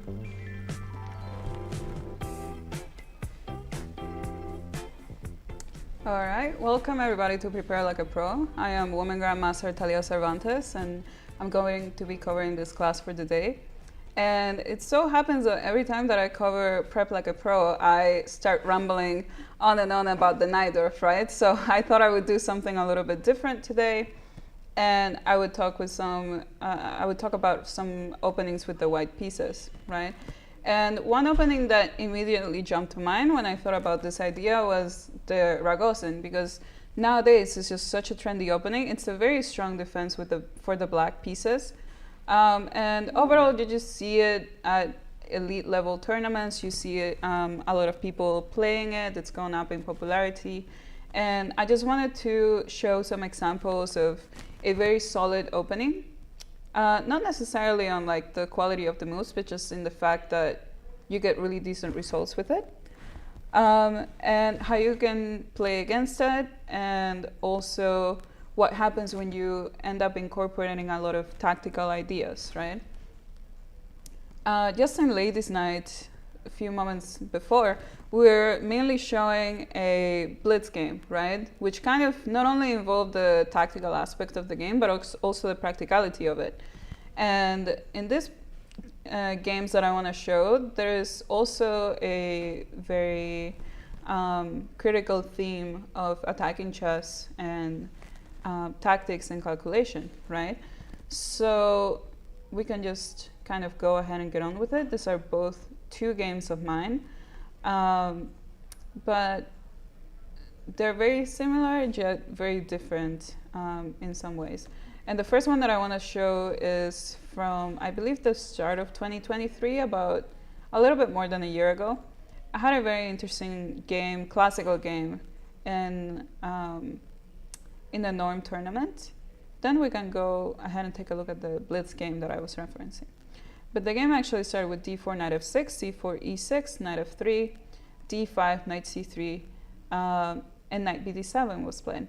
All right, welcome everybody to Prepare Like a Pro. I am Woman Grandmaster Thalia Cervantes, and I'm going to be covering this class for the day. And it so happens that every time that I cover Prep Like a Pro, I start rambling on and on about the Najdorf, right? So I thought I would do something a little bit different today, and I would talk about some openings with the white pieces, right? And one opening that immediately jumped to mind when I thought about this idea was the Ragozin, because nowadays it's just such a trendy opening. It's a very strong defense for the black pieces. And overall, you just see it at elite level tournaments. You see it, a lot of people playing it. It's gone up in popularity. And I just wanted to show some examples of a very solid opening. Not necessarily on like the quality of the moves, but just in the fact that you get really decent results with it. And how you can play against it, and also what happens when you end up incorporating a lot of tactical ideas, right? Just in ladies' night, a few moments before, we're mainly showing a blitz game, right? Which kind of not only involved the tactical aspect of the game, but also the practicality of it. And in this games that I want to show, there is also a very critical theme of attacking chess and tactics and calculation, right? So we can just kind of go ahead and get on with it. These are both two games of mine. But they're very similar, yet very different in some ways. And the first one that I want to show is from, I believe, the start of 2023, about a little bit more than a year ago. I had a very interesting game, classical game, in the Norm tournament. Then we can go ahead and take a look at the blitz game that I was referencing. But the game actually started with d4, knight f6, c4, e6, knight f3, d5, knight c3, and knight bd7 was played.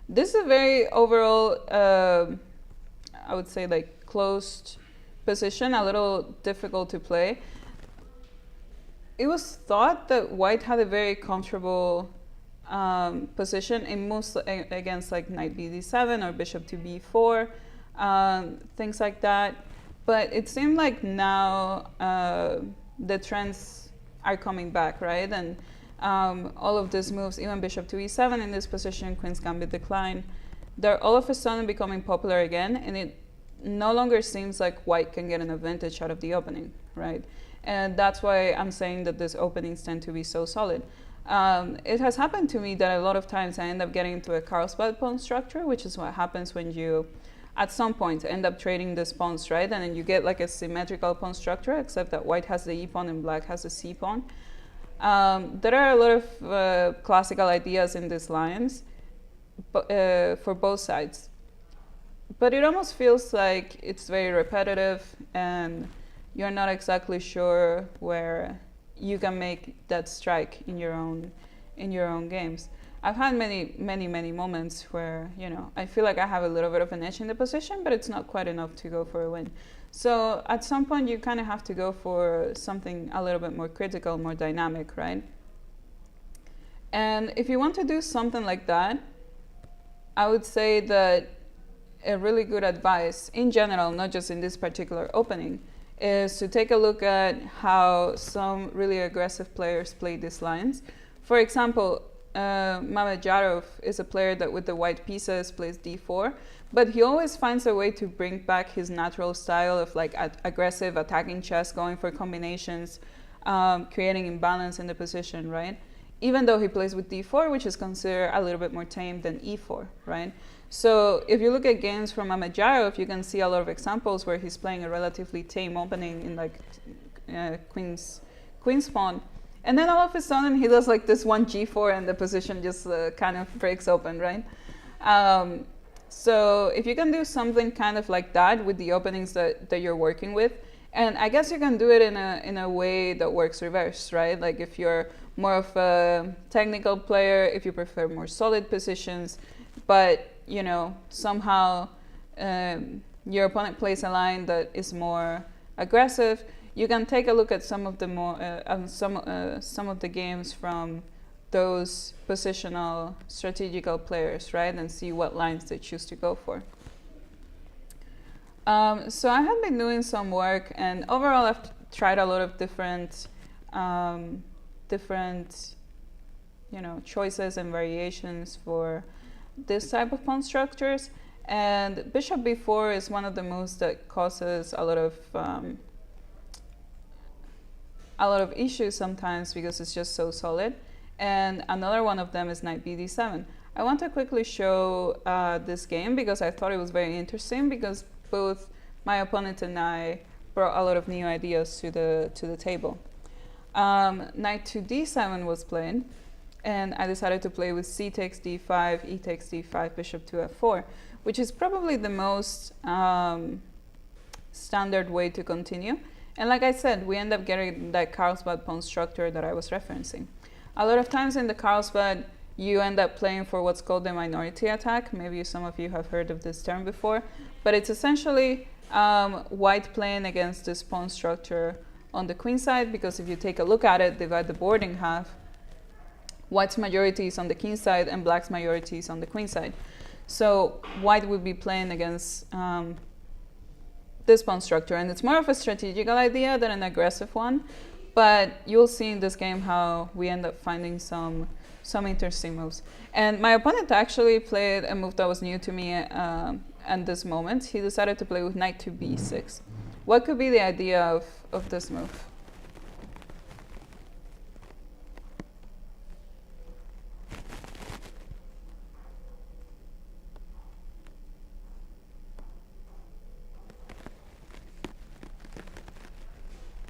This is a very overall, I would say, like closed position, a little difficult to play. It was thought that white had a very comfortable position in most against like knight bd7 or bishop to b4, things like that. But it seemed like now the trends are coming back, right? And all of these moves, even bishop to e7 in this position, queen's gambit decline, they're all of a sudden becoming popular again, and it no longer seems like white can get an advantage out of the opening, right? And that's why I'm saying that these openings tend to be so solid. It has happened to me that a lot of times I end up getting into a Carlsbad pawn structure, which is what happens when you at some point end up trading these pawns, right? And then you get like a symmetrical pawn structure, except that white has the e pawn and black has the c pawn. There are a lot of classical ideas in these lines for both sides. But it almost feels like it's very repetitive, and you're not exactly sure where you can make that strike in your own games. I've had many moments where, you know, I feel like I have a little bit of an edge in the position, but it's not quite enough to go for a win. So at some point you kind of have to go for something a little bit more critical, more dynamic, right? And if you want to do something like that, I would say that a really good advice in general, not just in this particular opening, is to take a look at how some really aggressive players play these lines. For example, Mahajan is a player that with the white pieces plays d4, but he always finds a way to bring back his natural style of like aggressive attacking chess, going for combinations, creating imbalance in the position, right? Even though he plays with d4, which is considered a little bit more tame than e4, right? So if you look at games from Mahajan, you can see a lot of examples where he's playing a relatively tame opening in like queen's pawn. And then all of a sudden he does like this one g4 and the position just kind of breaks open, right? So if you can do something kind of like that with the openings that you're working with, and I guess you can do it in a way that works reverse, right? Like if you're more of a technical player, if you prefer more solid positions, but you know, somehow your opponent plays a line that is more aggressive, you can take a look at some of the more some of the games from those positional strategical players, right, and see what lines they choose to go for. So I have been doing some work, and overall I've tried a lot of different choices and variations for this type of pawn structures. And bishop b4 is one of the moves that causes a lot of issues sometimes because it's just so solid. And another one of them is knight bd7. I want to quickly show this game because I thought it was very interesting, because both my opponent and I brought a lot of new ideas to the table. Knight to d7 was played, and I decided to play with c takes d5, e takes d5, bishop to f4, which is probably the most standard way to continue. And like I said, we end up getting that Carlsbad pawn structure that I was referencing. A lot of times in the Carlsbad, you end up playing for what's called the minority attack. Maybe some of you have heard of this term before, but it's essentially white playing against this pawn structure on the queen side, because if you take a look at it, divide the board in half, white's majority is on the king side and black's majority is on the queen side. So white would be playing against this pawn structure, and it's more of a strategical idea than an aggressive one, but you'll see in this game how we end up finding some interesting moves. And my opponent actually played a move that was new to me at this moment. He decided to play with knight to b6. What could be the idea of this move?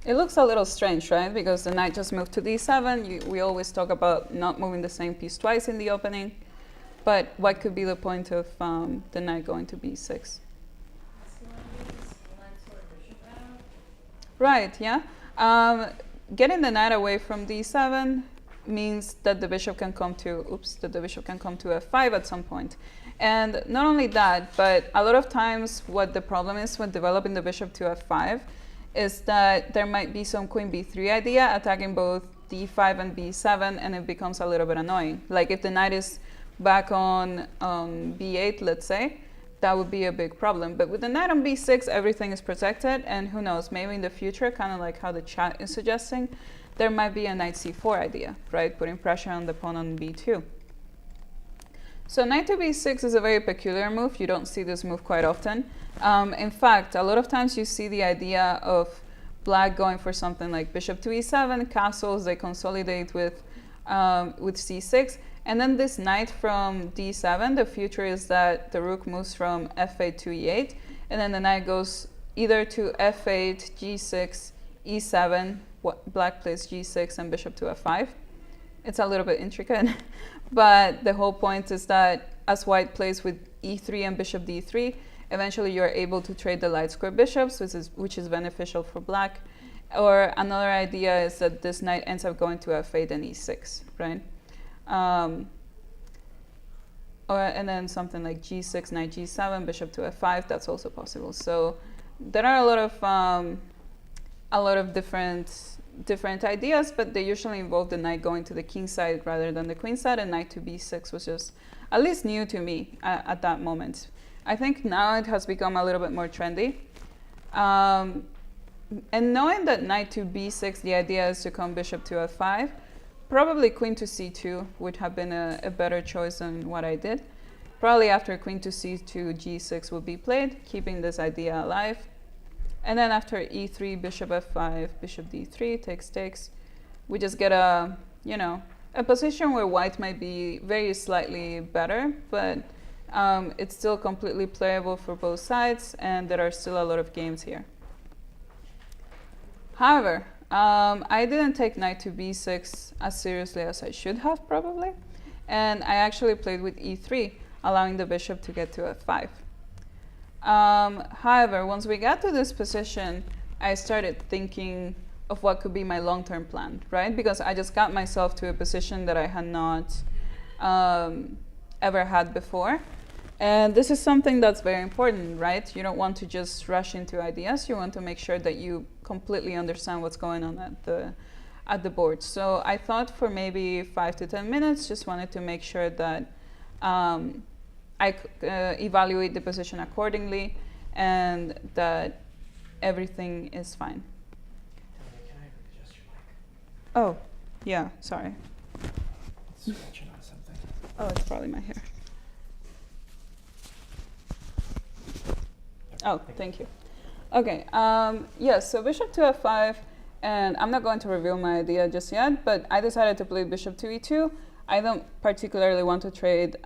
It looks a little strange, right? Because the knight just moved to d7. We always talk about not moving the same piece twice in the opening. But what could be the point of the knight going to b6? Right, yeah. Getting the knight away from d7 means that the bishop can come to, f5 at some point. And not only that, but a lot of times what the problem is when developing the bishop to f5 is that there might be some queen b3 idea attacking both d5 and b7, and it becomes a little bit annoying. Like if the knight is back on b8, let's say, that would be a big problem. But with the knight on b6, everything is protected, and who knows, maybe in the future, kind of like how the chat is suggesting, there might be a knight c4 idea, right? Putting pressure on the pawn on b2. So knight to b6 is a very peculiar move. You don't see this move quite often. In fact, a lot of times you see the idea of black going for something like bishop to e7, castles, they consolidate with c6, and then this knight from d7, the future is that the rook moves from f8 to e8, and then the knight goes either to f8, g6, e7, black plays g6, and bishop to f5. It's a little bit intricate, but the whole point is that as white plays with e3 and bishop d3, eventually you're able to trade the light square bishops, which is beneficial for black. Or another idea is that this knight ends up going to f8 and e6, right? And then something like g6, knight g7, bishop to f5, that's also possible. So there are a lot of different ideas, but they usually involve the knight going to the king side rather than the queen side, and knight to b6 was just at least new to me at that moment. I think now it has become a little bit more trendy. And knowing that knight to b6, the idea is to come bishop to f5, probably queen to c2 would have been a better choice than what I did. Probably after queen to c2, g6 would be played, keeping this idea alive. And then after e3, bishop f5, bishop d3, takes. We just get a position where white might be very slightly better, but it's still completely playable for both sides, and there are still a lot of games here. However, I didn't take knight to b6 as seriously as I should have, probably, and I actually played with e3, allowing the bishop to get to f5. However, once we got to this position, I started thinking of what could be my long-term plan, right? Because I just got myself to a position that I had not ever had before. And this is something that's very important, right? You don't want to just rush into ideas. You want to make sure that you completely understand what's going on at the board. So I thought for maybe 5 to 10 minutes, just wanted to make sure that I evaluate the position accordingly and that everything is fine. Can I adjust your mic? Oh, yeah, sorry. It's scratching on something. Oh, it's probably my hair. Oh, thank you. Okay, yes, so bishop to f5, and I'm not going to reveal my idea just yet, but I decided to play bishop to e2. I don't particularly want to trade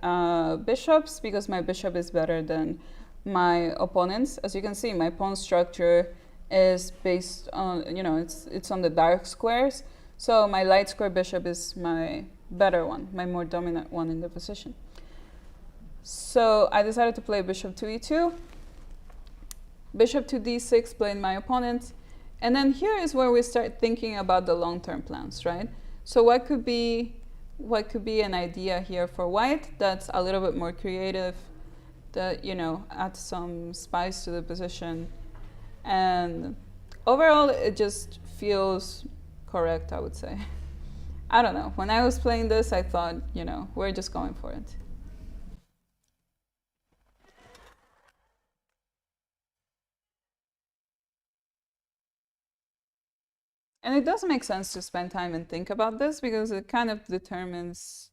bishops because my bishop is better than my opponent's. As you can see, my pawn structure is based on, you know, it's on the dark squares. So my light square bishop is my better one, my more dominant one in the position. So I decided to play bishop to e2. Bishop to d6 playing my opponent. And then here is where we start thinking about the long-term plans, right? So what could be an idea here for white that's a little bit more creative, that, you know, adds some spice to the position. And overall, it just feels correct, I would say. I don't know. When I was playing this, I thought, you know, we're just going for it. And it does make sense to spend time and think about this because it kind of determines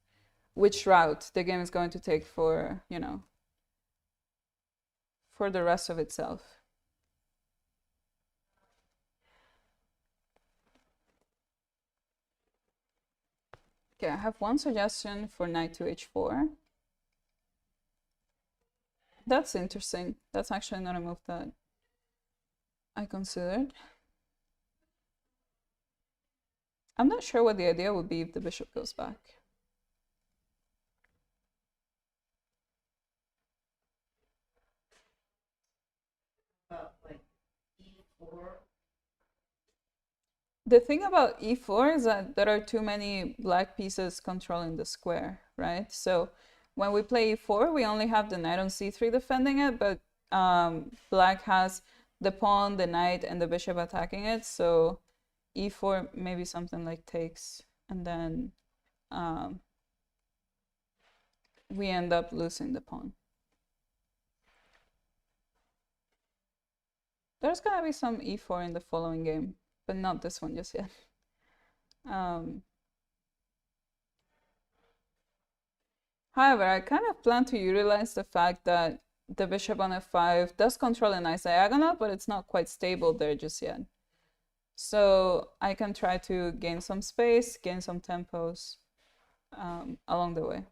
which route the game is going to take for, you know, for the rest of itself. Okay, I have one suggestion for knight to h4. That's interesting. That's actually not a move that I considered. I'm not sure what the idea would be if the bishop goes back. Like e4. The thing about e4 is that there are too many black pieces controlling the square, right? So when we play e4, we only have the knight on c3 defending it, but black has the pawn, the knight, and the bishop attacking it. So e4 maybe something like takes, and then we end up losing the pawn. There's gonna be some e4 in the following game, but not this one just yet. However, I kind of plan to utilize the fact that the bishop on f5 does control a nice diagonal, but it's not quite stable there just yet. So I can try to gain some space, gain some tempos along the way.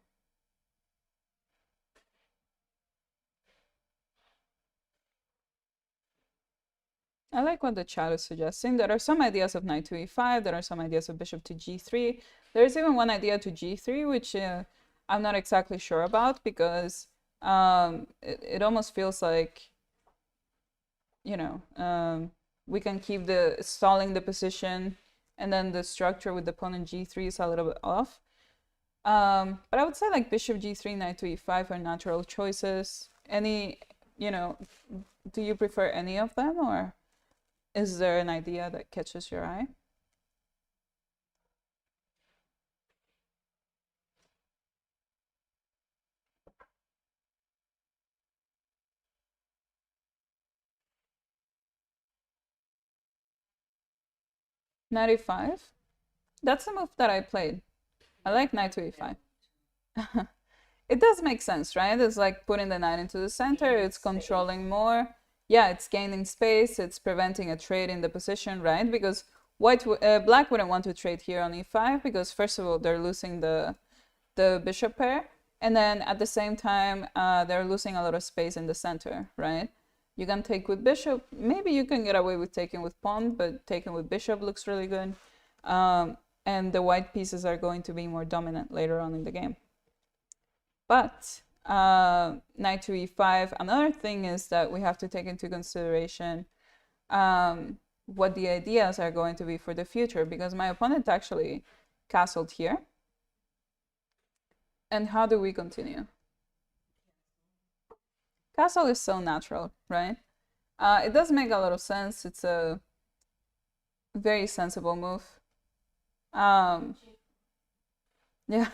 I like what the chat is suggesting. There are some ideas of knight to e5. There are some ideas of bishop to g3. There's even one idea to g3, which I'm not exactly sure about because it almost feels like, you know, we can keep stalling the position, and then the structure with the pawn in g3 is a little bit off. But I would say like bishop g3, knight to e5 are natural choices. Any, you know, do you prefer any of them, or is there an idea that catches your eye? Knight e5. That's a move that I played. I like knight to e5. It does make sense, right? It's like putting the knight into the center. It's controlling more. Yeah, it's gaining space. It's preventing a trade in the position, right? Because black wouldn't want to trade here on e5 because first of all, they're losing the bishop pair. And then at the same time, they're losing a lot of space in the center, right? You can take with bishop. Maybe you can get away with taking with pawn, but taking with bishop looks really good. And the white pieces are going to be more dominant later on in the game. But knight to e5, another thing is that we have to take into consideration what the ideas are going to be for the future, because my opponent actually castled here. And how do we continue? Castle is so natural, right? It does make a lot of sense. It's a very sensible move. Um, yeah,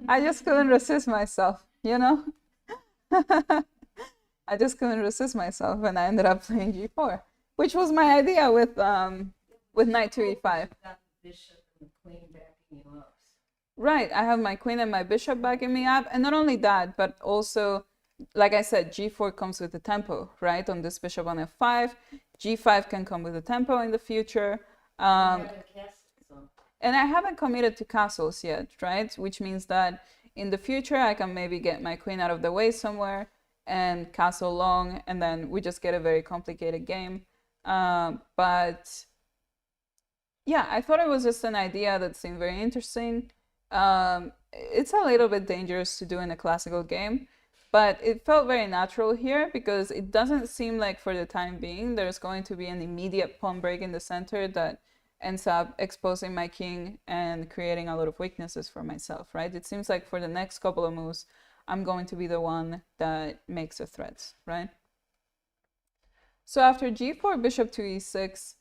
I just couldn't resist myself, you know? I just couldn't resist myself, and I ended up playing g4, which was my idea with knight to e5. Right, I have my queen and my bishop backing me up, and not only that, but also, like I said, g4 comes with the tempo, right? On this bishop on f5, g5 can come with a tempo in the future. And I haven't committed to castles yet, right? Which means that in the future, I can maybe get my queen out of the way somewhere and castle long, and then we just get a very complicated game. But yeah, I thought it was just an idea that seemed very interesting. It's a little bit dangerous to do in a classical game, but it felt very natural here because it doesn't seem like for the time being there's going to be an immediate pawn break in the center that ends up exposing my king and creating a lot of weaknesses for myself, right? It seems like for the next couple of moves, I'm going to be the one that makes the threats, right? So after g4, bishop to e6,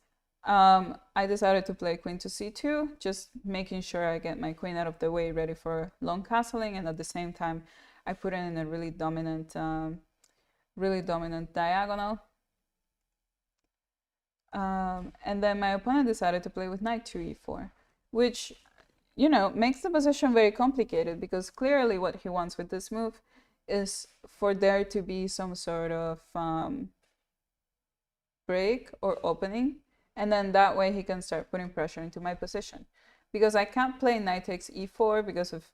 I decided to play queen to c2, just making sure I get my queen out of the way, ready for long castling, and at the same time, I put it in a really dominant diagonal. And then my opponent decided to play with knight to e4, which, you know, makes the position very complicated because clearly what he wants with this move is for there to be some sort of break or opening, and then that way he can start putting pressure into my position. Because I can't play knight takes e4 because of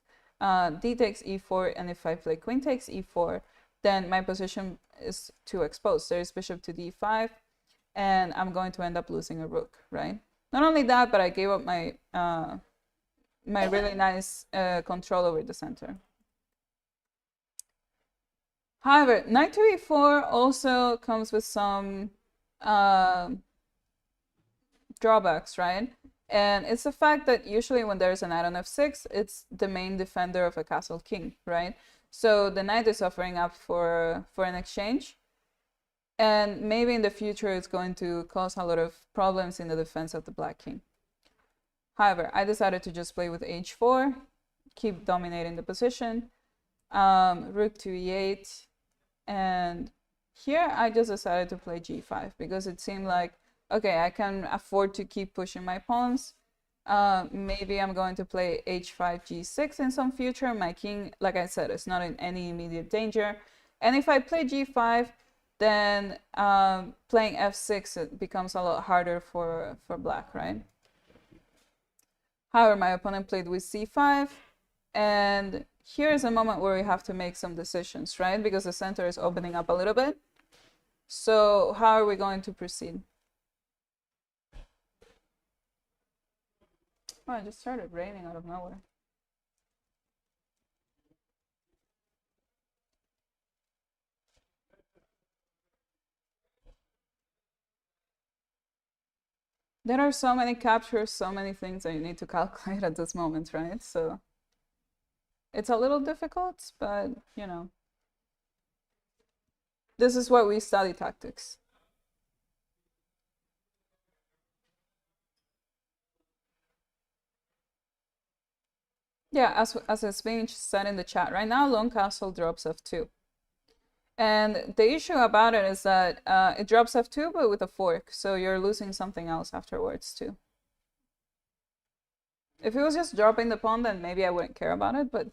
d takes e4, and if I play queen takes e4, then my position is too exposed. There's bishop to d5, and I'm going to end up losing a rook, right? Not only that, but I gave up my my really nice control over the center. However, knight to e4 also comes with some drawbacks, right? And it's the fact that usually when there's a knight on f6, it's the main defender of a castle king, right? So the knight is offering up for an exchange, and maybe in the future it's going to cause a lot of problems in the defense of the black king. However, I decided to just play with h4, keep dominating the position, rook to e8, and here I just decided to play g5 because it seemed like, okay, I can afford to keep pushing my pawns. Maybe I'm going to play h5, g6 in some future. My king, like I said, is not in any immediate danger. And if I play g5, then playing f6 it becomes a lot harder for black, right? However, my opponent played with c5, and here is a moment where we have to make some decisions, right? Because the center is opening up a little bit. So how are we going to proceed? Oh, it just started raining out of nowhere. There are so many captures, so many things that you need to calculate at this moment, right? So it's a little difficult, but you know, this is why we study tactics. Yeah, as it's being said in the chat right now, long castle drops f2. And the issue about it is that it drops f2, but with a fork, so you're losing something else afterwards too. If it was just dropping the pawn, then maybe I wouldn't care about it, but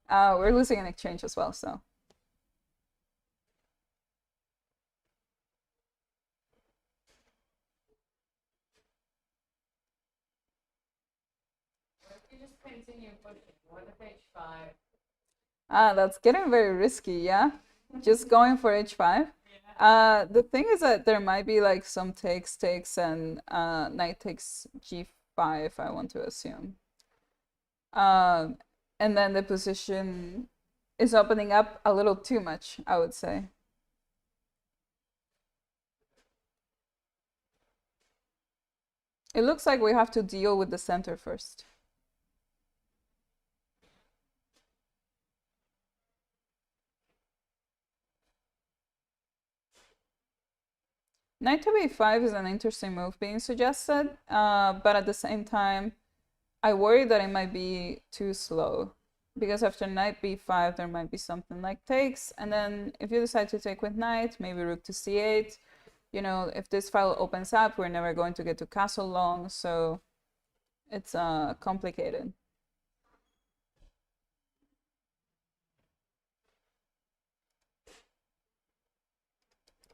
we're losing an exchange as well, so. You just continue pushing. What if h5? That's getting very risky, yeah? Just going for h5. The thing is that there might be like some takes, and knight takes g5, I want to assume. And then the position is opening up a little too much, I would say. It looks like we have to deal with the center first. Knight to b5 is an interesting move being suggested, but at the same time, I worry that it might be too slow. Because after knight b5, there might be something like takes, and then if you decide to take with knight, maybe rook to c8. You know, if this file opens up, we're never going to get to castle long, so it's complicated.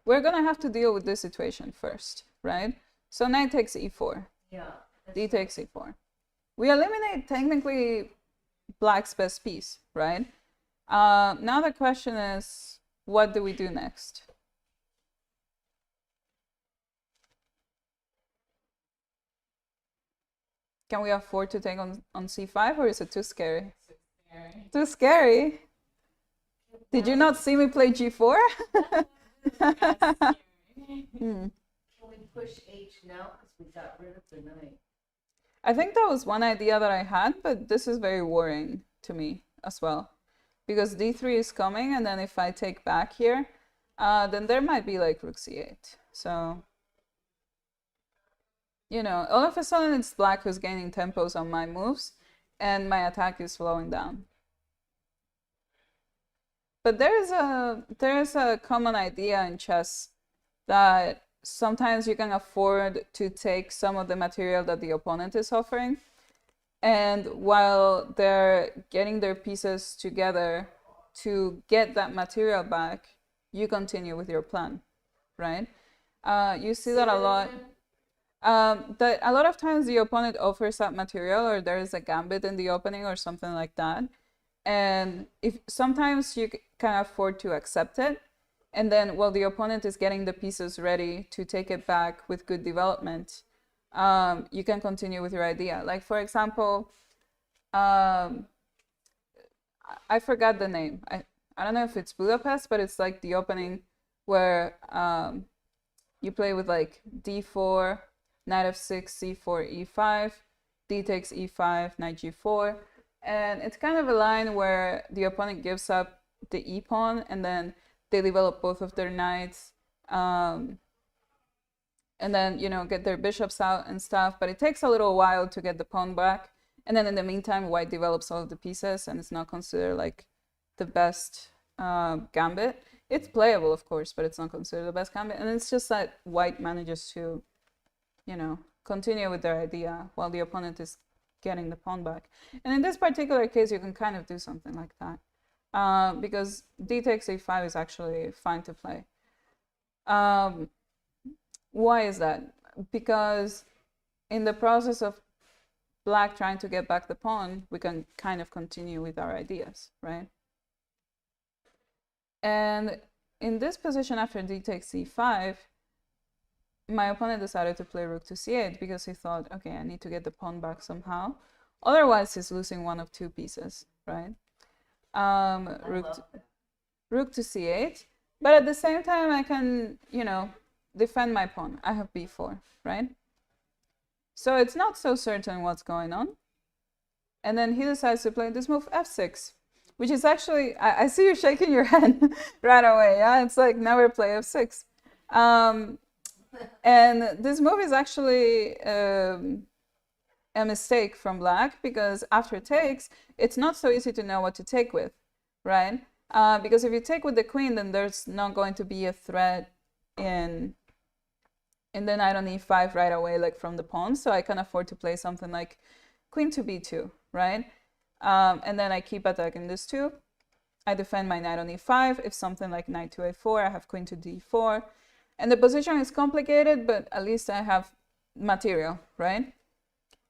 We're gonna have to deal with this situation first, right? So knight takes e4. Yeah. D takes e4. We eliminate technically black's best piece, right? Now the question is, what do we do next? Can we afford to take on c5, or is it too scary? Too scary? Did you not see me play g4? Can we push h now because we got rid of the knight? I think that was one idea that I had, but this is very worrying to me as well. Because d3 is coming, and then if I take back here, then there might be like rook c8. So, you know, all of a sudden it's black who's gaining tempos on my moves, and my attack is slowing down. But there's a common idea in chess that sometimes you can afford to take some of the material that the opponent is offering, and while they're getting their pieces together to get that material back, you continue with your plan, right? You see that a lot. That a lot of times the opponent offers that material, or there is a gambit in the opening or something like that, and if sometimes you can afford to accept it, and then while the opponent is getting the pieces ready to take it back with good development, you can continue with your idea. Like, for example, I forgot the name. I don't know if it's Budapest, but it's like the opening where you play with like d4, knight f6, c4, e5, d takes e5, knight g4. And it's kind of a line where the opponent gives up the e-pawn, and then they develop both of their knights, and then, you know, get their bishops out and stuff. But it takes a little while to get the pawn back. And then in the meantime, white develops all of the pieces, and it's not considered like the best gambit. It's playable, of course, but it's not considered the best gambit. And it's just that white manages to, you know, continue with their idea while the opponent is getting the pawn back. And in this particular case, you can kind of do something like that, because d takes a5 is actually fine to play. Why is that? Because in the process of black trying to get back the pawn, we can kind of continue with our ideas, right? And in this position after d takes c5, my opponent decided to play rook to c8 because he thought, okay, I need to get the pawn back somehow. Otherwise, he's losing one of two pieces, right? Rook to c8. But at the same time, I can, you know, defend my pawn. I have b4, right? So it's not so certain what's going on. And then he decides to play this move f6, which is actually, I see you shaking your head right away. Yeah, it's like never play f6. And this move is actually a mistake from black, because after takes, it's not so easy to know what to take with, right? Because if you take with the queen, then there's not going to be a threat in the knight on e5 right away, like from the pawn. So I can afford to play something like queen to b2, right? And then I keep attacking this too. I defend my knight on e5. If something like knight to a4, I have queen to d4. And the position is complicated, but at least I have material, right?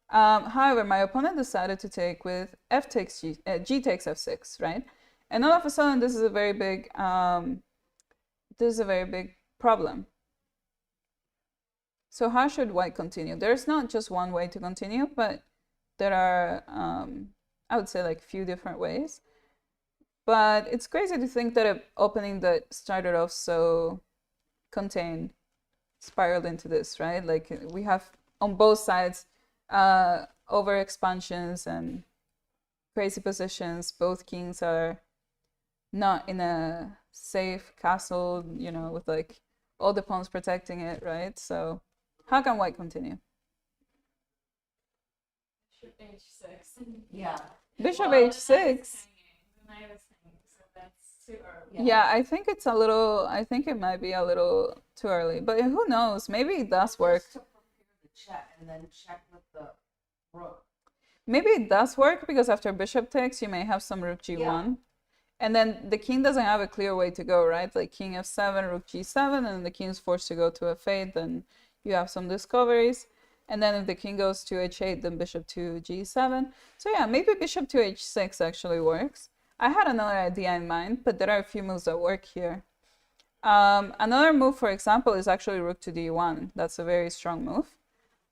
However, my opponent decided to take with f takes g, g takes f6, right? And all of a sudden, this is a very big problem. So how should white continue? There's not just one way to continue, but there are, I would say, like few different ways. But it's crazy to think that an opening that started off so contained spiraled into this, right? Like we have on both sides over expansions and crazy positions. Both kings are not in a safe castle, you know, with like all the pawns protecting it, right? So how can white continue? Bishop h6. Yeah. Bishop Well, h6. The knight is hanging, so that's too early. Yeah, I think it's a little, I think it might be a little too early, but who knows? Maybe it does work. Just to prepare the check and then check with the rook. Maybe it does work because after bishop takes, you may have some rook g1. Yeah. And then the king doesn't have a clear way to go, right? Like king f7, rook g7, and the king is forced to go to f8, then you have some discoveries. And then if the king goes to h8, then bishop to g7. So yeah, maybe bishop to h6 actually works. I had another idea in mind, but there are a few moves that work here. Another move, for example, is actually rook to d1. That's a very strong move.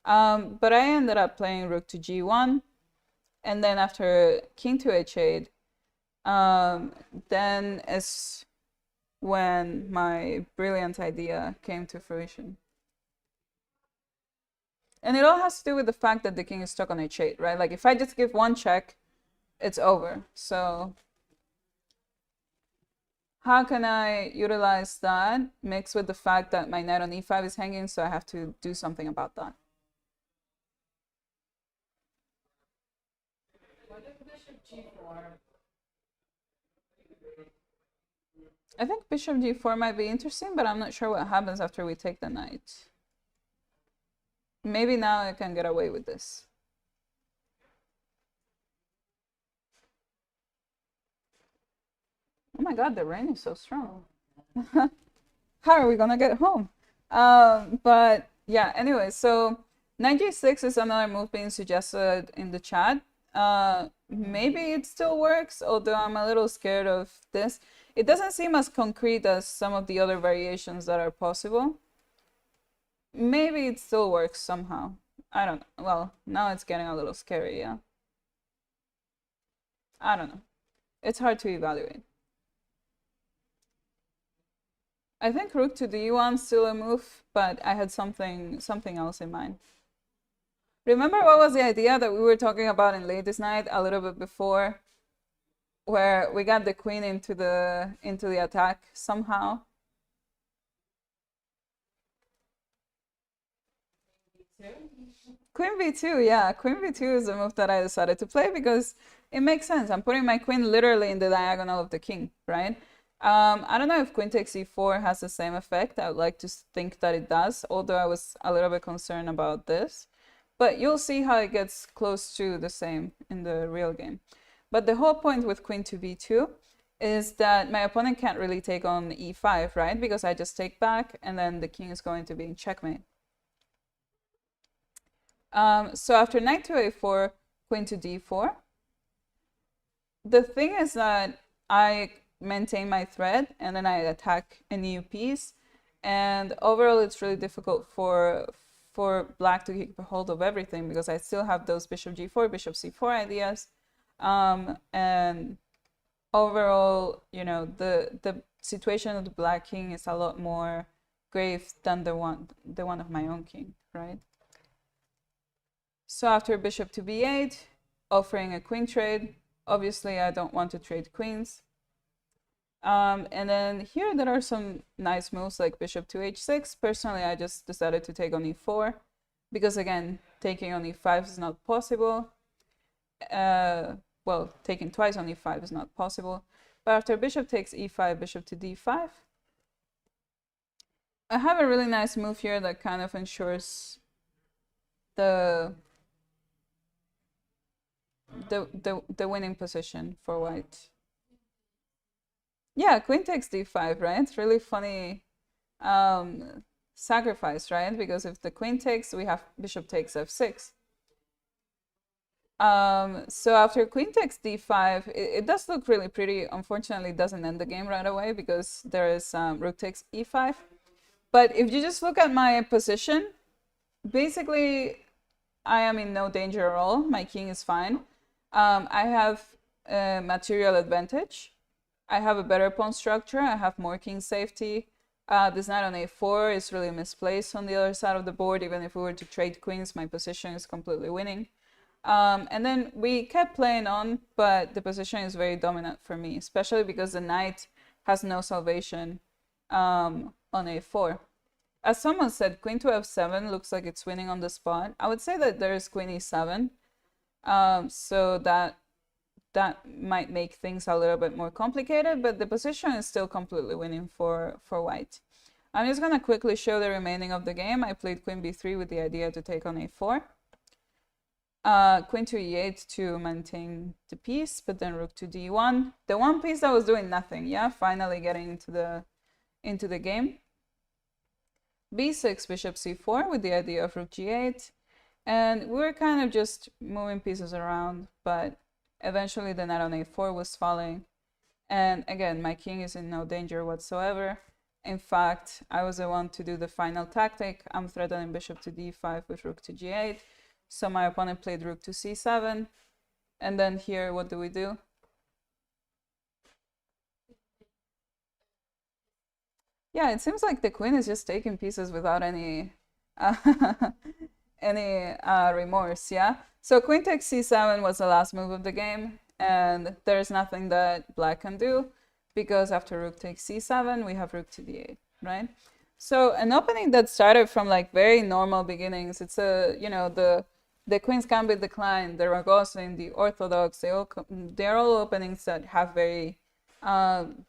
But I ended up playing rook to g1, and then after king to h8, then is when my brilliant idea came to fruition. And it all has to do with the fact that the king is stuck on h8, right? Like if I just give one check, it's over. So how can I utilize that mixed with the fact that my knight on e5 is hanging, so I have to do something about that. What if bishop g4? I think bishop g4 might be interesting, but I'm not sure what happens after we take the knight. Maybe now I can get away with this. Oh my god, the rain is so strong. How are we gonna get home? But yeah, anyway, so knight g6 is another move being suggested in the chat. Maybe it still works, although I'm a little scared of this. It doesn't seem as concrete as some of the other variations that are possible. Maybe it still works somehow. I don't know. Well, now it's getting a little scary, yeah. I don't know. It's hard to evaluate. I think rook to d1 still a move, but I had something else in mind. Remember what was the idea that we were talking about in Ladies' Night a little bit before, where we got the queen into the attack somehow? Queen b2, yeah. Queen b2 is a move that I decided to play because it makes sense. I'm putting my queen literally in the diagonal of the king, right? I don't know if queen takes e4 has the same effect. I would like to think that it does, although I was a little bit concerned about this. But you'll see how it gets close to the same in the real game. But the whole point with queen to b2 is that my opponent can't really take on e5, right? Because I just take back and then the king is going to be in checkmate. So after knight to a4, queen to d4, the thing is that I maintain my thread and then I attack a new piece, and overall it's really difficult for black to keep a hold of everything because I still have those bishop g4, bishop c4 ideas, and overall, you know, the situation of the black king is a lot more grave than the one of my own king, right? So after bishop to b8, offering a queen trade. Obviously, I don't want to trade queens. And then here there are some nice moves like bishop to h6. Personally, I just decided to take on e4 because, again, taking on e5 is not possible. Well, taking twice on e5 is not possible. But after bishop takes e5, bishop to d5, I have a really nice move here that kind of ensures the winning position for white. Yeah, queen takes d5, right? It's really funny sacrifice, right? Because if the queen takes, we have bishop takes f6. So after queen takes d5, it does look really pretty. Unfortunately, it doesn't end the game right away because there is rook takes e5. But if you just look at my position, basically I am in no danger at all. My king is fine. I have a material advantage. I have a better pawn structure. I have more king safety. This knight on a4 is really misplaced on the other side of the board. Even if we were to trade queens, my position is completely winning. And then we kept playing on, but the position is very dominant for me, especially because the knight has no salvation on a4. as someone said, queen to f7 looks like it's winning on the spot. I would say that there's queen e7, so that might make things a little bit more complicated, but the position is still completely winning for white. I'm just gonna quickly show the remaining of the game. I played queen b3 with the idea to take on a4. Queen to e8 to maintain the piece, but then rook to d1. The one piece that was doing nothing, yeah, finally getting into the game. b6, bishop c4 with the idea of rook g8. And we were kind of just moving pieces around, but eventually the knight on a4 was falling. And again, my king is in no danger whatsoever. In fact, I was the one to do the final tactic. I'm threatening bishop to d5 with rook to g8. So my opponent played rook to c7. And then here, what do we do? Yeah, it seems like the queen is just taking pieces without any remorse, yeah? So queen takes c7 was the last move of the game, and there's nothing that black can do, because after rook takes c7, we have rook to d8, right? So an opening that started from like very normal beginnings, it's the Queen's Gambit decline, the Ragozin, the Orthodox, they're all openings that have very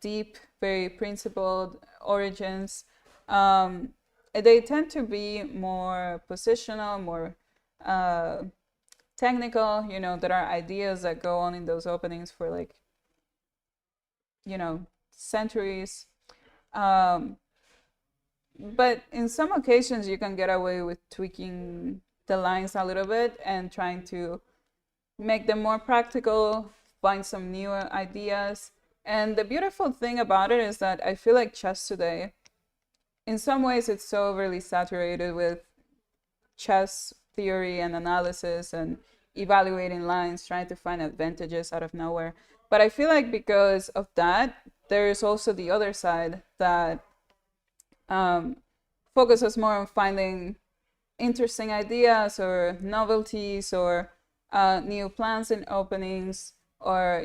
deep, very principled origins. They tend to be more positional, more technical. There are ideas that go on in those openings for like, centuries. But in some occasions, you can get away with tweaking the lines a little bit and trying to make them more practical, find some new ideas. And the beautiful thing about it is that I feel like chess today, in some ways, it's so overly saturated with chess theory and analysis and evaluating lines, trying to find advantages out of nowhere. But I feel like because of that, there is also the other side that focuses more on finding interesting ideas or novelties or new plans and openings, or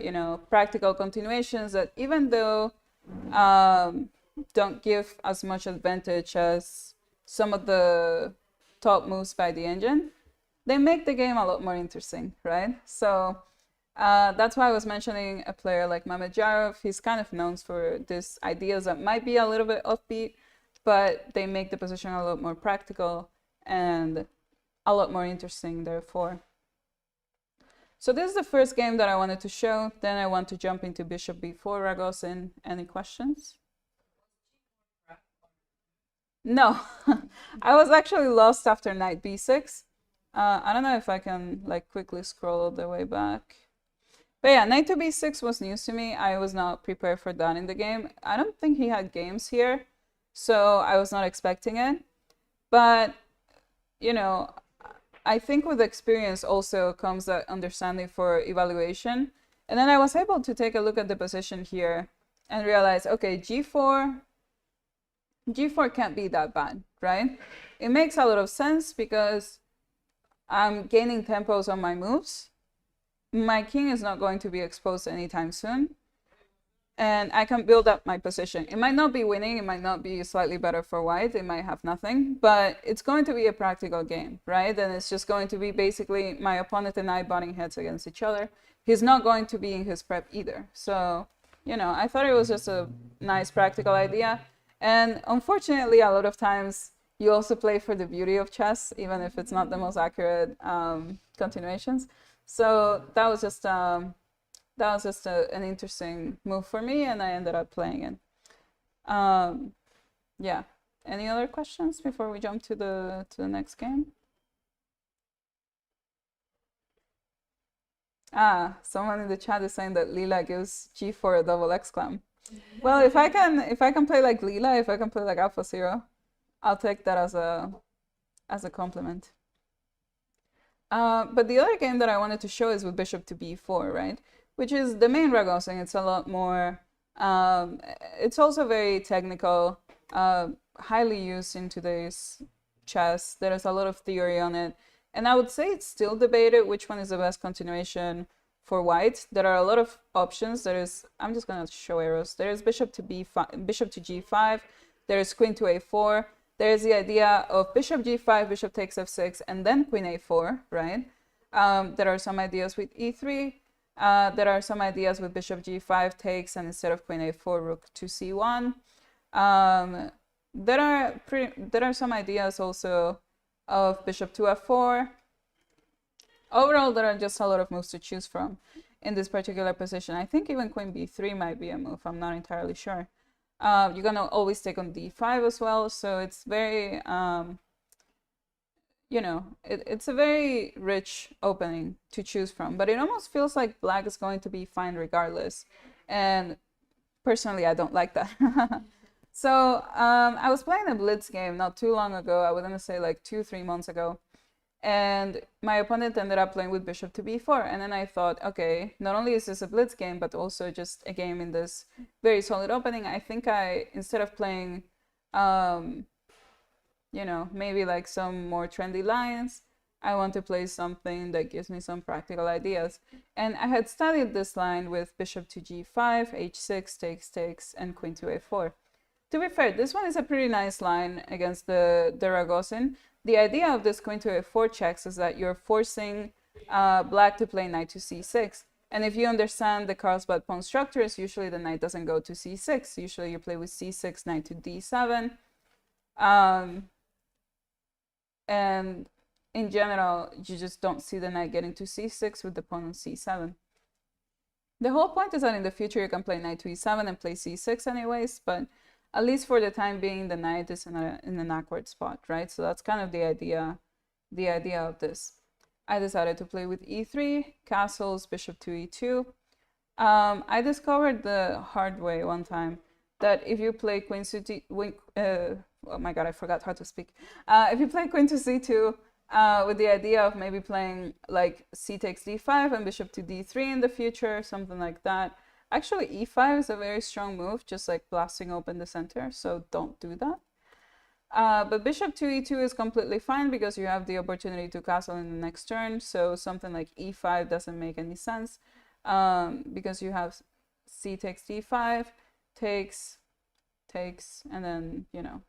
practical continuations that, even though don't give as much advantage as some of the top moves by the engine, they make the game a lot more interesting, right? So that's why I was mentioning a player like Mahajan. He's kind of known for these ideas that might be a little bit offbeat, but they make the position a lot more practical and a lot more interesting, therefore. So this is the first game that I wanted to show. Then I want to jump into bishop b4, Ragozin. Any questions? No, I was actually lost after knight b6. I don't know if I can like quickly scroll all the way back. But yeah, knight to b6 was news to me. I was not prepared for that in the game. I don't think he had games here, so I was not expecting it. But, I think with experience also comes that understanding for evaluation. And then I was able to take a look at the position here and realize, okay, g4 can't be that bad, right? It makes a lot of sense because I'm gaining tempos on my moves. My king is not going to be exposed anytime soon. And I can build up my position. It might not be winning, it might not be slightly better for white, it might have nothing, but it's going to be a practical game, right? And it's just going to be basically my opponent and I butting heads against each other. He's not going to be in his prep either. So, I thought it was just a nice practical idea. And unfortunately, a lot of times you also play for the beauty of chess, even if it's not the most accurate continuations. So that was just an interesting move for me, and I ended up playing it. Yeah. Any other questions before we jump to the next game? Someone in the chat is saying that Leela gives g4 a double exclam. Well, if I can play like Leela, if I can play like AlphaZero, I'll take that as a compliment. But the other game that I wanted to show is with bishop to b4, right? Which is the main Ragozin. It's a lot more, it's also very technical, highly used in today's chess. There's a lot of theory on it. And I would say it's still debated which one is the best continuation for white. There are a lot of options. I'm just gonna show arrows. There's bishop to b5, bishop to g5. There's queen to a4. there's the idea of bishop g5, bishop takes f6, and then queen a4, right? There are some ideas with e3. There are some ideas with bishop g5 takes, and instead of queen a4, rook to c1. There are some ideas also of bishop to f4. Overall, there are just a lot of moves to choose from in this particular position. I think even queen b3 might be a move. I'm not entirely sure. You're gonna always take on d5 as well, so it's very, it's a very rich opening to choose from. But it almost feels like black is going to be fine regardless, and personally, I don't like that. So I was playing a blitz game not too long ago. I was gonna say like 2-3 months ago. And my opponent ended up playing with bishop to b4. And then I thought, okay, not only is this a blitz game, but also just a game in this very solid opening. I think instead of playing, maybe like some more trendy lines, I want to play something that gives me some practical ideas. And I had studied this line with bishop to g5, h6, takes, and queen to a4. To be fair, this one is a pretty nice line against the Ragozin. The idea of this queen to a4 checks is that you're forcing black to play knight to c6. And if you understand the Carlsbad pawn structures, usually the knight doesn't go to c6. Usually you play with c6, knight to d7. And in general, you just don't see the knight getting to c6 with the pawn on c7. The whole point is that in the future you can play knight to e7 and play c6 anyways, but at least for the time being, the knight is in an awkward spot, right? So that's kind of the idea of this. I decided to play with e3, castles, bishop to e2. I discovered the hard way one time that if you play queen to oh my god, I forgot how to speak. If you play queen to c2 with the idea of maybe playing like c takes d5 and bishop to d3 in the future, something like that. Actually, e5 is a very strong move, just like blasting open the center, so don't do that. But bishop to e2 is completely fine because you have the opportunity to castle in the next turn, so something like e5 doesn't make any sense because you have c takes d5, takes, and then,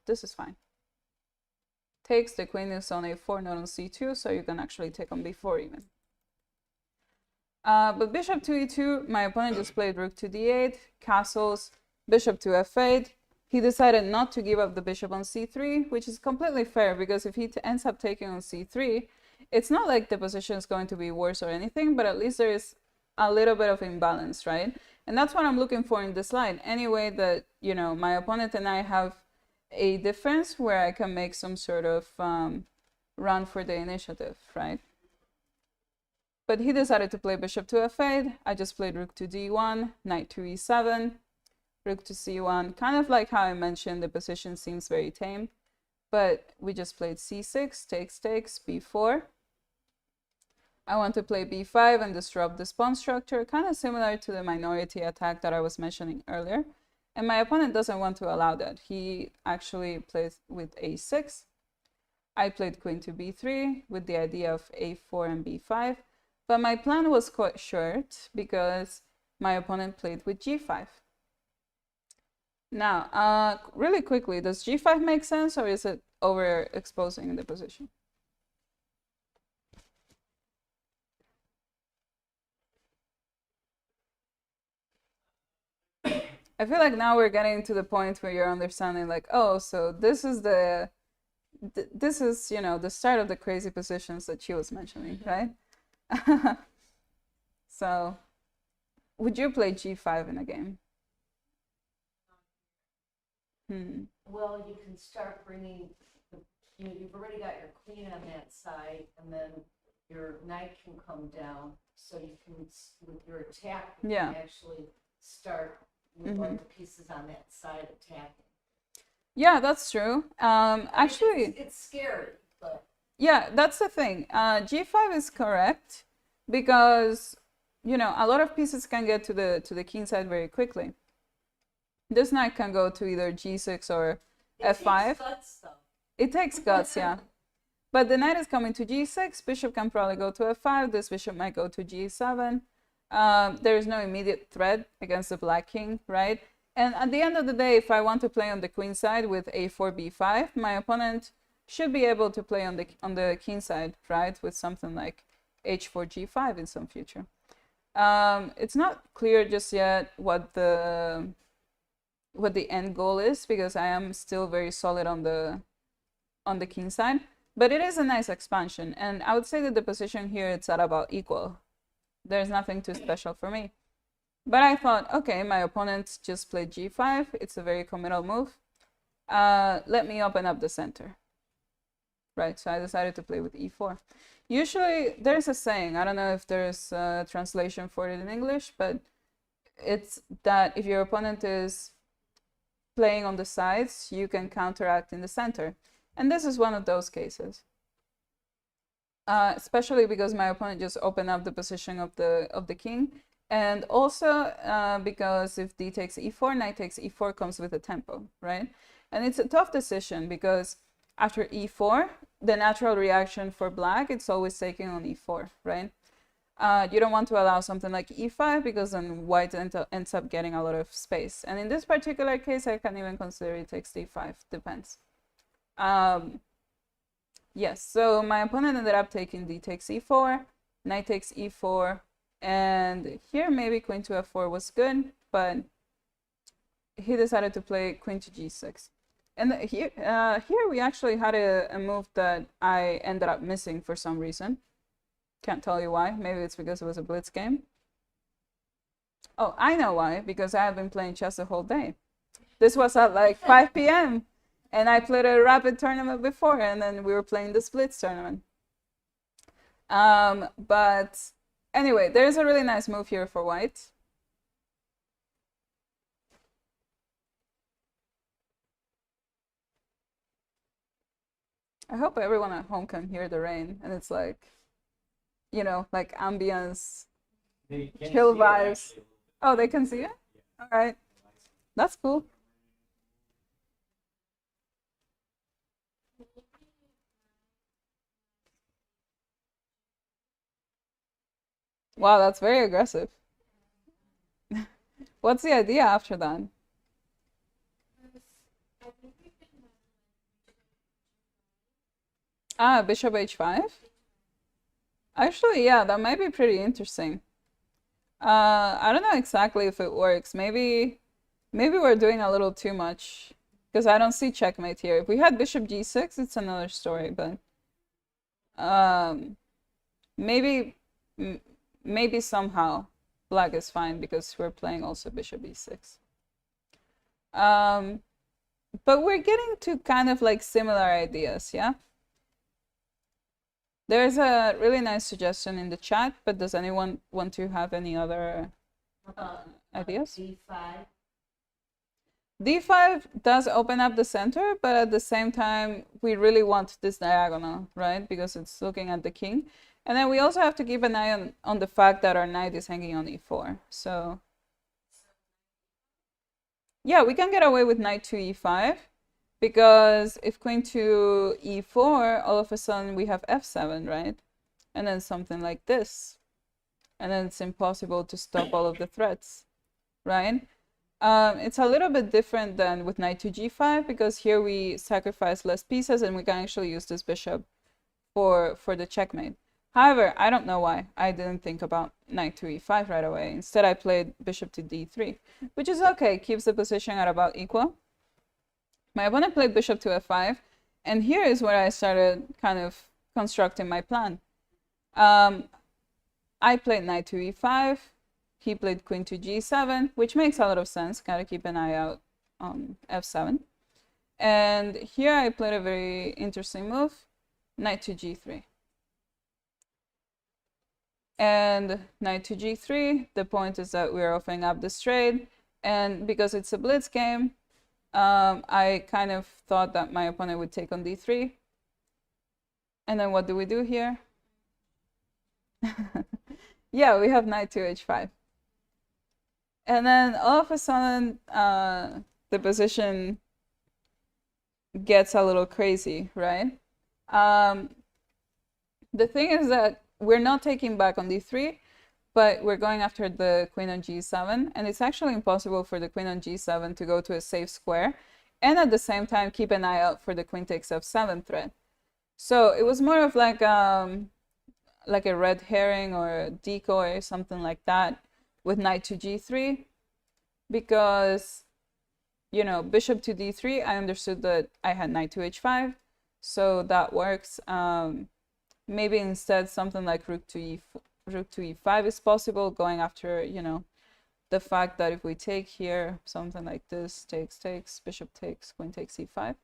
this is fine. Takes, the queen is on a4, not on c2, so you can actually take on b4 even. But bishop to e2, my opponent just played rook to d8, castles, bishop to f8. He decided not to give up the bishop on c3, which is completely fair because if he ends up taking on c3, it's not like the position is going to be worse or anything, but at least there is a little bit of imbalance, right? And that's what I'm looking for in this line. Anyway, that, my opponent and I have a difference where I can make some sort of run for the initiative, right? But he decided to play bishop to f8. I just played rook to d1, knight to e7, rook to c1. Kind of like how I mentioned, the position seems very tame. But we just played c6, takes, b4. I want to play b5 and disrupt this pawn structure, kind of similar to the minority attack that I was mentioning earlier. And my opponent doesn't want to allow that. He actually plays with a6. I played queen to b3 with the idea of a4 and b5. But my plan was quite short because my opponent played with g5. Now, really quickly, does g5 make sense or is it overexposing the position? I feel like now we're getting to the point where you're understanding like, oh, so this is the start of the crazy positions that she was mentioning, right? So, would you play g5 in a game? Well, you can start bringing, you've already got your queen on that side, and then your knight can come down, so you can, with your attack, you can actually start with all the pieces on that side attacking. Yeah, that's true. Actually, it's scary, but yeah, that's the thing. G5 is correct because a lot of pieces can get to the king side very quickly. This knight can go to either G6 or F5. It takes guts, though. It takes guts, yeah. But the knight is coming to G6. Bishop can probably go to F5. This bishop might go to G7. There is no immediate threat against the black king, right? And at the end of the day, if I want to play on the queen side with a4, b5, my opponent should be able to play on the king side, right, with something like h4, g5 in some future. It's not clear just yet what the end goal is, because I am still very solid on the king side, but it is a nice expansion, and I would say that the position here it's at about equal. There's nothing too special for me. But I thought, okay, my opponent just played g5. It's a very committal move. Let me open up the center. Right, so I decided to play with e4. Usually, there's a saying, I don't know if there's a translation for it in English, but it's that if your opponent is playing on the sides, you can counteract in the center. And this is one of those cases. Especially because my opponent just opened up the position of the king. And also because if d takes e4, knight takes e4 comes with a tempo, right? And it's a tough decision because after e4, the natural reaction for black, it's always taking on e4, right? You don't want to allow something like e5 because then white ends up getting a lot of space. And in this particular case, I can even consider it takes d5, depends. Yes, so my opponent ended up taking d takes e4, knight takes e4, and here maybe queen to f4 was good, but he decided to play queen to g6. And here we actually had a move that I ended up missing for some reason. Can't tell you why. Maybe it's because it was a blitz game. Oh, I know why. Because I have been playing chess the whole day. This was at like 5 p.m. And I played a rapid tournament before, and then we were playing the splits tournament. But anyway, there's a really nice move here for white. I hope everyone at home can hear the rain, and it's like, you know, like ambience, chill vibes. Oh, they can see it? All right. That's cool. Wow, that's very aggressive. What's the idea after that? Ah, bishop h5? Actually, yeah, that might be pretty interesting. I don't know exactly if it works. Maybe we're doing a little too much because I don't see checkmate here. If we had bishop g6, it's another story, but maybe somehow black is fine because we're playing also bishop e6. But we're getting to kind of like similar ideas, yeah? There's a really nice suggestion in the chat, but does anyone want to have any other ideas? d5. d5 does open up the center, but at the same time, we really want this diagonal, right? Because it's looking at the king. And then we also have to keep an eye on the fact that our knight is hanging on e4. So yeah, we can get away with knight to e5. Because if queen to e4, all of a sudden we have f7, right? And then something like this. And then it's impossible to stop all of the threats, right? It's a little bit different than with knight to g5, because here we sacrifice less pieces and we can actually use this bishop for the checkmate. However, I don't know why I didn't think about knight to e5 right away. Instead, I played bishop to d3, which is okay, keeps the position at about equal. My opponent played bishop to f5, and here is where I started kind of constructing my plan. I played knight to e5, he played queen to g7, which makes a lot of sense, gotta keep an eye out on f7. And here I played a very interesting move, knight to g3. And knight to g3, the point is that we're opening up the straight, and because it's a blitz game, I kind of thought that my opponent would take on d3. And then what do we do here? Yeah, we have knight to h5. And then all of a sudden, the position gets a little crazy, right? The thing is that we're not taking back on d3, but we're going after the queen on g7, and it's actually impossible for the queen on g7 to go to a safe square, and at the same time keep an eye out for the queen takes f7 threat. So it was more of like a red herring or a decoy, something like that, with knight to g3, because, you know, bishop to d3, I understood that I had knight to h5, so that works. Maybe instead something like rook to e5 is possible, going after, you know, the fact that if we take here, something like this, takes, bishop takes, queen takes e5.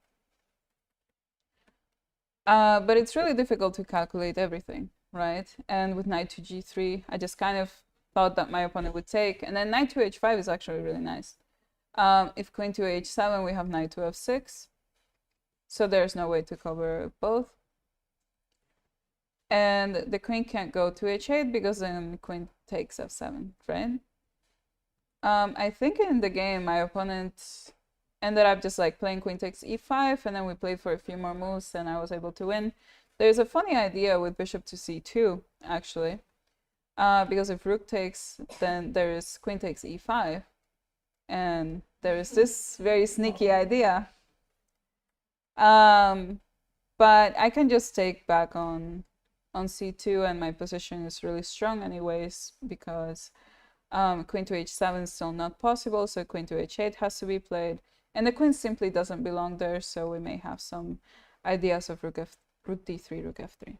But it's really difficult to calculate everything, right? And with knight to g3, I just kind of thought that my opponent would take, and then knight to h5 is actually really nice. If queen to h7, we have knight to f6, so there's no way to cover both. And the queen can't go to h8 because then queen takes f7, right? I think in the game, my opponent ended up just like playing queen takes e5, and then we played for a few more moves, and I was able to win. There's a funny idea with bishop to c2, actually, because if rook takes, then there's queen takes e5, and there's this very sneaky idea. But I can just take back on c2, and my position is really strong anyways, because queen to h7 is still not possible, so queen to h8 has to be played, and the queen simply doesn't belong there, so we may have some ideas of rook d3, rook f3.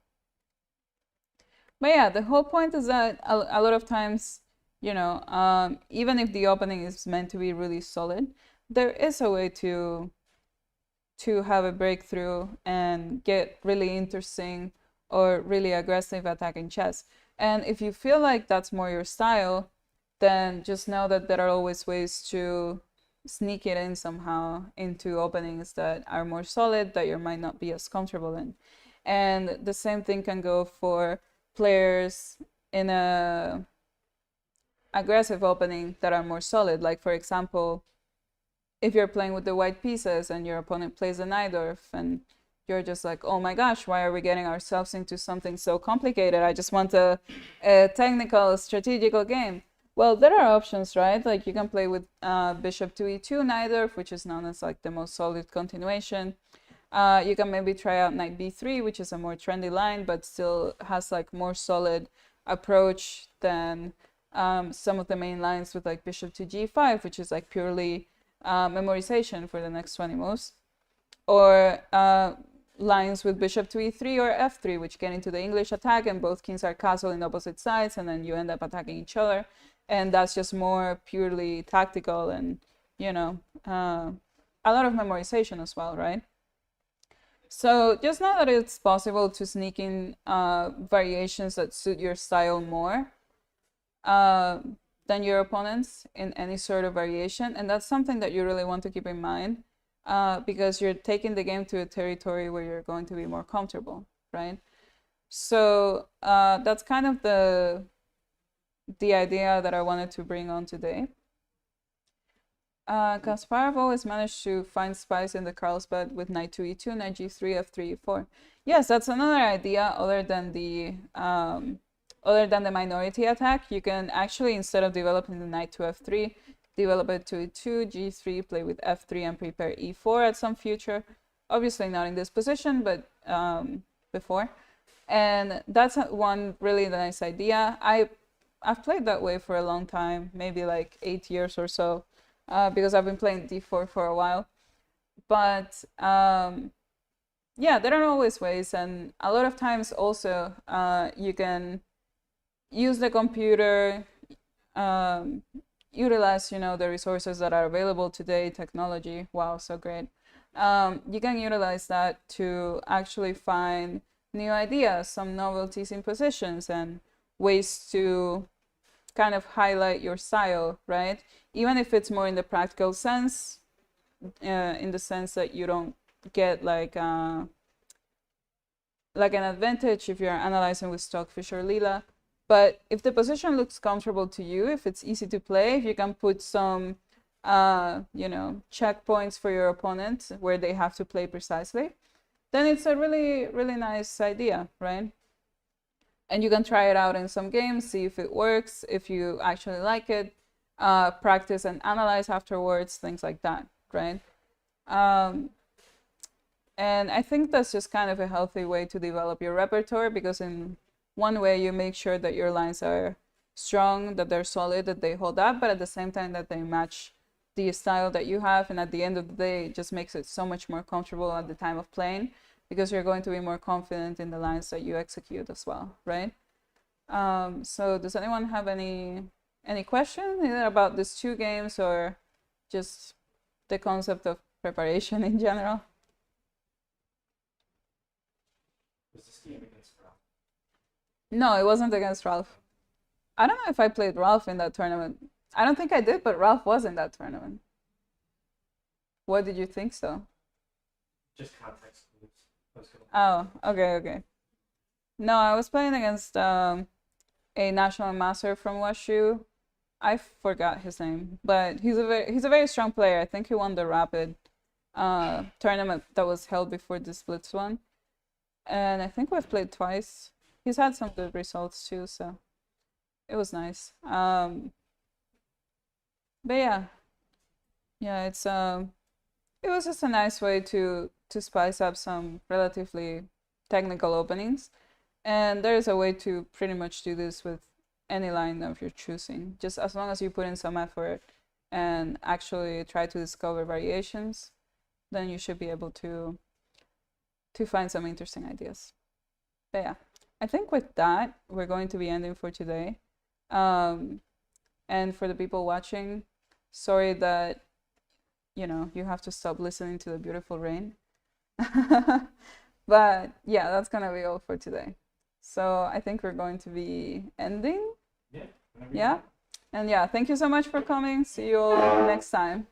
But yeah, the whole point is that a lot of times, you know, even if the opening is meant to be really solid, there is a way to have a breakthrough and get really interesting or really aggressive attacking chess. And if you feel like that's more your style, then just know that there are always ways to sneak it in somehow into openings that are more solid, that you might not be as comfortable in. And the same thing can go for players in a aggressive opening that are more solid. Like, for example, if you're playing with the white pieces and your opponent plays a Najdorf, and you're just like, oh my gosh, why are we getting ourselves into something so complicated? I just want a technical, strategical game. Well, there are options, right? Like, you can play with bishop to e2 Najdorf, which is known as like the most solid continuation. You can maybe try out knight b3, which is a more trendy line, but still has like more solid approach than some of the main lines with like bishop to g5, which is like purely memorization for the next 20 moves. Or lines with bishop to e3 or f3, which get into the English attack, and both kings are castled in opposite sides, and then you end up attacking each other. And that's just more purely tactical and, you know, a lot of memorization as well, right? So just know that it's possible to sneak in variations that suit your style more than your opponents in any sort of variation. And that's something that you really want to keep in mind, because you're taking the game to a territory where you're going to be more comfortable, right? So that's kind of the idea that I wanted to bring on today. Kasparov always managed to find spies in the Carlsbad with knight to e2, knight g3, f3, e4. Yes, that's another idea other than the minority attack. You can actually, instead of developing the knight to f3, develop it to e2, g3, play with f3, and prepare e4 at some future. Obviously not in this position, but before. And that's one really nice idea. I've played that way for a long time, maybe like 8 years or so, because I've been playing d4 for a while. But yeah, there are always ways, and a lot of times also you can use the computer, utilize, you know, the resources that are available today, technology, wow, so great. You can utilize that to actually find new ideas, some novelties in positions, and ways to kind of highlight your style, right? Even if it's more in the practical sense, in the sense that you don't get like an advantage if you're analyzing with Stockfish or Lila. But if the position looks comfortable to you, if it's easy to play, if you can put some, you know, checkpoints for your opponent where they have to play precisely, then it's a really, really nice idea, right? and you can try it out in some games, see if it works, if you actually like it, practice and analyze afterwards, things like that, right? And I think that's just kind of a healthy way to develop your repertoire, because in one way you make sure that your lines are strong, that they're solid, that they hold up, but at the same time that they match the style that you have. And at the end of the day, it just makes it so much more comfortable at the time of playing, because you're going to be more confident in the lines that you execute as well, right? So does anyone have any question either about these two games or just the concept of preparation in general? Was this game against Ralph? No, it wasn't against Ralph. I don't know if I played Ralph in that tournament. I don't think I did, but Ralph was in that tournament. What did you think so? Just context clues. Oh, okay. No, I was playing against a national master from WashU. I forgot his name, but he's a very strong player. I think he won the Rapid tournament that was held before this Blitz one. And I think we've played twice. He's had some good results too, so it was nice. But yeah, it's it was just a nice way to spice up some relatively technical openings, and there's a way to pretty much do this with any line of your choosing, just as long as you put in some effort and actually try to discover variations, then you should be able to find some interesting ideas. But yeah, I think with that, we're going to be ending for today. And for the people watching, sorry that, you have to stop listening to the beautiful rain. But yeah, that's gonna be all for today. So I think we're going to be ending. Yeah. Yeah. And yeah, thank you so much for coming. See you all next time.